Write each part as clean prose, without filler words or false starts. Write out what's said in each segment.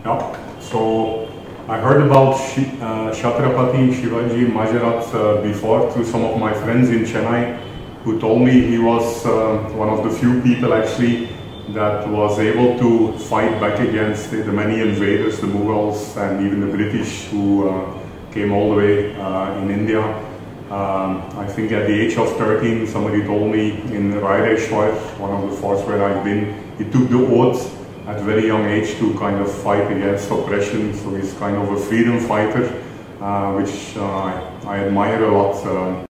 Yeah. So I heard about Chhatrapati Shivaji Maharaj before through some of my friends in Chennai, who told me he was one of the few people actually that was able to fight back against the many invaders, the Mughals and even the British who came all the way in India. I think at the age of 13, somebody told me in Raireshwar, one of the forts where I've been, he took the oath at a very young age to kind of fight against oppression. So he's kind of a freedom fighter, which I admire a lot.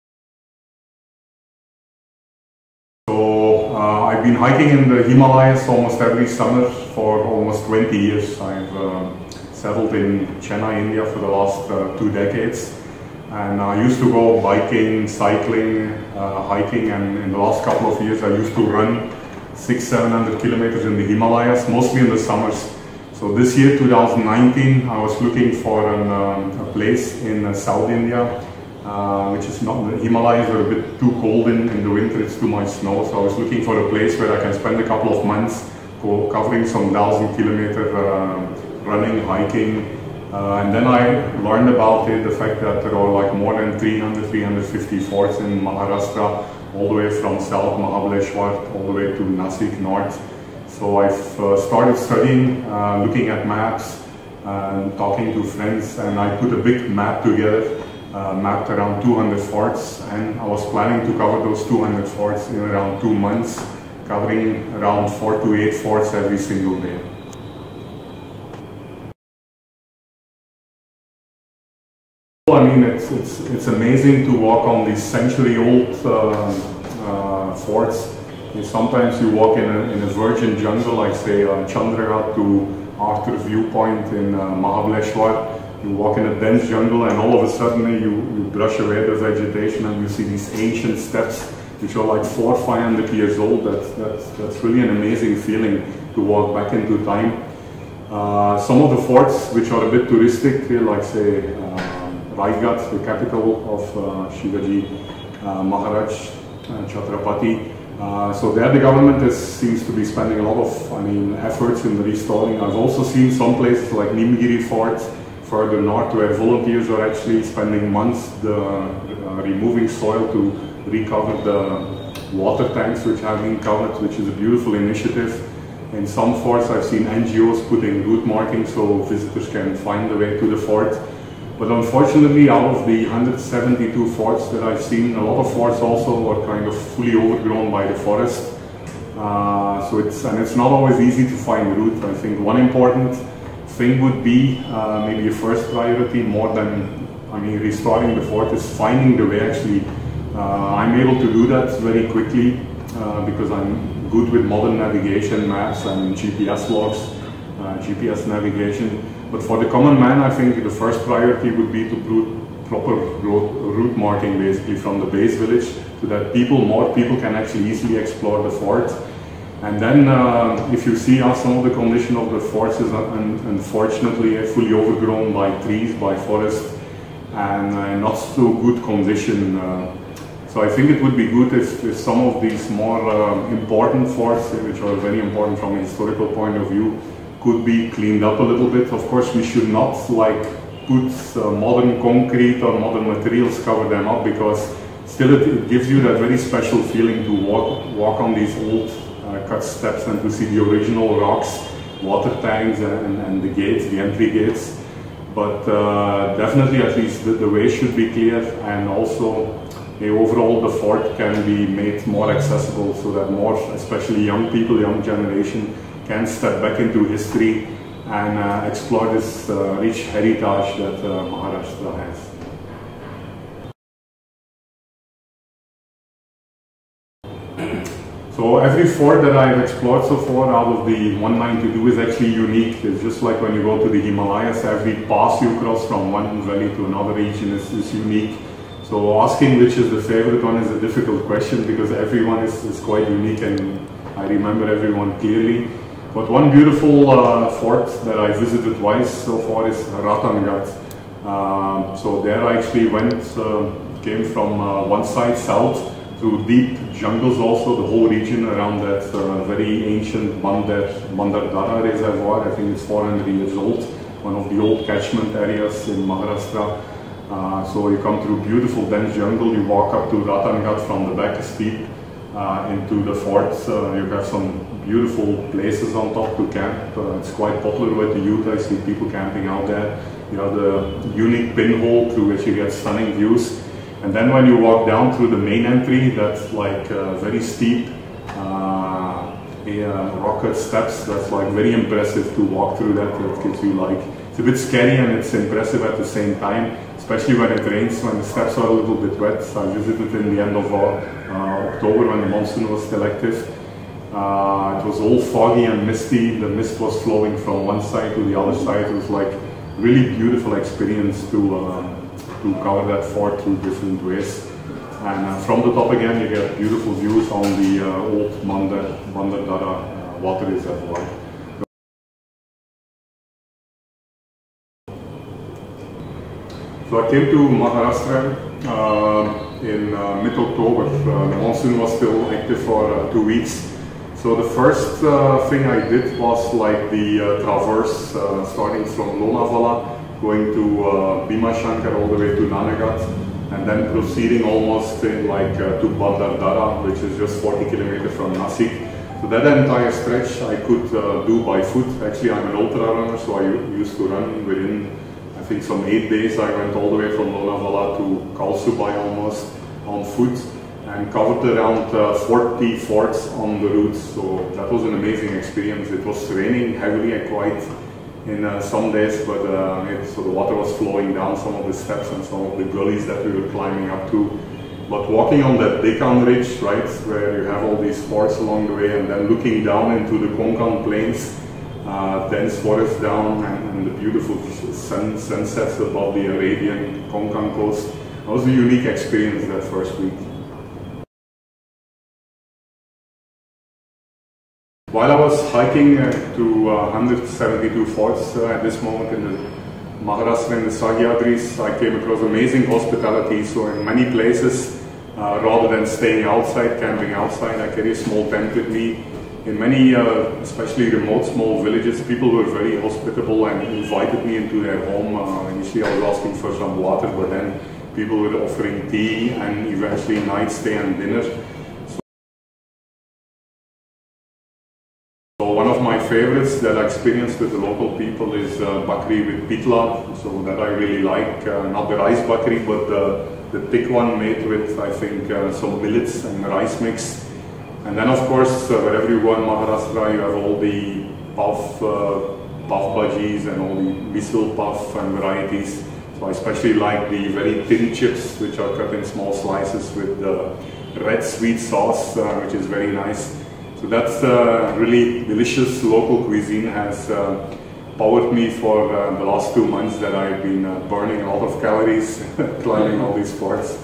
I've been hiking in the Himalayas almost every summer for almost 20 years. I've settled in Chennai, India for the last 2 decades. And I used to go biking, cycling, hiking, and in the last couple of years I used to run 600-700 kilometers in the Himalayas, mostly in the summers. So this year, 2019, I was looking for a place in South India, which is not, the Himalayas are a bit too cold in the winter, it's too much snow. So I was looking for a place where I can spend a couple of months covering some 1,000-kilometer running, hiking. And then I learned about it, the fact that there are like more than 300-350 forts in Maharashtra, all the way from South Mahabaleshwar all the way to Nasik North. So I've started studying, looking at maps, and talking to friends, and I put a big map together, mapped around 200 forts, and I was planning to cover those 200 forts in around 2 months, covering around 4 to 8 forts every single day. I mean, it's amazing to walk on these century-old forts. And sometimes you walk in a virgin jungle, like say Chandraghat to Arthur Viewpoint in Mahabaleshwar. You walk in a dense jungle, and all of a sudden you brush away the vegetation, and you see these ancient steps, which are like 400 or 500 years old. That's really an amazing feeling to walk back into time. Some of the forts, which are a bit touristic, like say Raighat, the capital of Shivaji Maharaj, Chhatrapati. So there the government seems to be spending a lot of efforts in restoring. I've also seen some places like Nimgiri Fort further north where volunteers are actually spending months removing soil to recover the water tanks which have been covered, which is a beautiful initiative. In some forts I've seen NGOs putting route markings so visitors can find the way to the fort. But unfortunately, out of the 172 forts that I've seen, a lot of forts also are kind of fully overgrown by the forest. So it's not always easy to find route. I think one important thing would be maybe a first priority more than restoring the fort is finding the way. Actually, I'm able to do that very quickly because I'm good with modern navigation maps and GPS logs, GPS navigation. But for the common man, I think the first priority would be to put proper route marking basically from the base village so that more people can actually easily explore the fort. And then if you see how some of the condition of the forts is unfortunately fully overgrown by trees, by forest, and not so good condition. So I think it would be good if some of these more important forts, which are very important from a historical point of view, could be cleaned up a little bit. Of course, we should not put modern concrete or modern materials cover them up, because still it gives you that very special feeling to walk on these old cut steps and to see the original rocks, water tanks and the gates, the entry gates. But definitely at least the way should be clear, and also overall the fort can be made more accessible so that more, especially young people, young generation, can step back into history and explore this rich heritage that Maharashtra has. So every fort that I've explored so far out of the 192 is actually unique. It's just like when you go to the Himalayas, every pass you cross from one valley to another region is unique. So asking which is the favorite one is a difficult question, because everyone is quite unique and I remember everyone clearly. But one beautiful fort that I visited twice so far is Ratanghat. So there I actually came from one side south through deep jungles also, the whole region around that very ancient Bandardara reservoir. I think it's 400 years old, one of the old catchment areas in Maharashtra. So you come through beautiful dense jungle, you walk up to Ratanghat from the back, steep into the fort. You have some beautiful places on top to camp. It's quite popular with the youth. I see people camping out there. You have the unique pinhole through which you get stunning views. And then when you walk down through the main entry, that's like very steep rocket steps. That's like very impressive to walk through that. It gives you like, it's a bit scary and it's impressive at the same time, especially when it rains, when the steps are a little bit wet. I visited in the end of October when the monsoon was still active. It was all foggy and misty. The mist was flowing from one side to the other side. It was like really beautiful experience to cover that fort through different ways. And from the top again, you get beautiful views on the old Bandardara water reservoir. So I came to Maharashtra in mid-October. The monsoon was still active for 2 weeks. So the first thing I did was like the traverse, starting from Lonavala, going to Bhimashankar all the way to Nanagat, and then proceeding almost in like to Bandardara, which is just 40 kilometers from Nasik. So that entire stretch I could do by foot. Actually, I'm an ultra runner, so I used to run within, I think, some 8 days. I went all the way from Lonavala to Kalsubai almost on foot, and covered around 40 forts on the route. So that was an amazing experience. It was raining heavily and quite in some days, but so the water was flowing down some of the steps and some of the gullies that we were climbing up to. But walking on that Deccan ridge, right, where you have all these forts along the way, and then looking down into the Konkan plains, dense forest down, and the beautiful sunsets above the Arabian Konkan coast. It was a unique experience that first week. While I was hiking to 172 forts at this moment in the Maharashtra and the Sahyadris, I came across amazing hospitality. So in many places, rather than staying outside, camping outside, I carry a small tent with me. In many, especially remote small villages, people were very hospitable and invited me into their home. Initially I was asking for some water, but then people were offering tea and eventually night stay and dinner. So one of my favorites that I experienced with the local people is bakri with pitla, so that I really like. Not the rice bakri, but the thick one made with, I think, some millets and rice mix. And then of course, wherever you go in Maharashtra, you have all the puff bhajis and all the miso puff and varieties. So I especially like the very thin chips, which are cut in small slices with the red sweet sauce, which is very nice. So that's really delicious local cuisine, has powered me for the last 2 months that I've been burning a lot of calories climbing all these forts.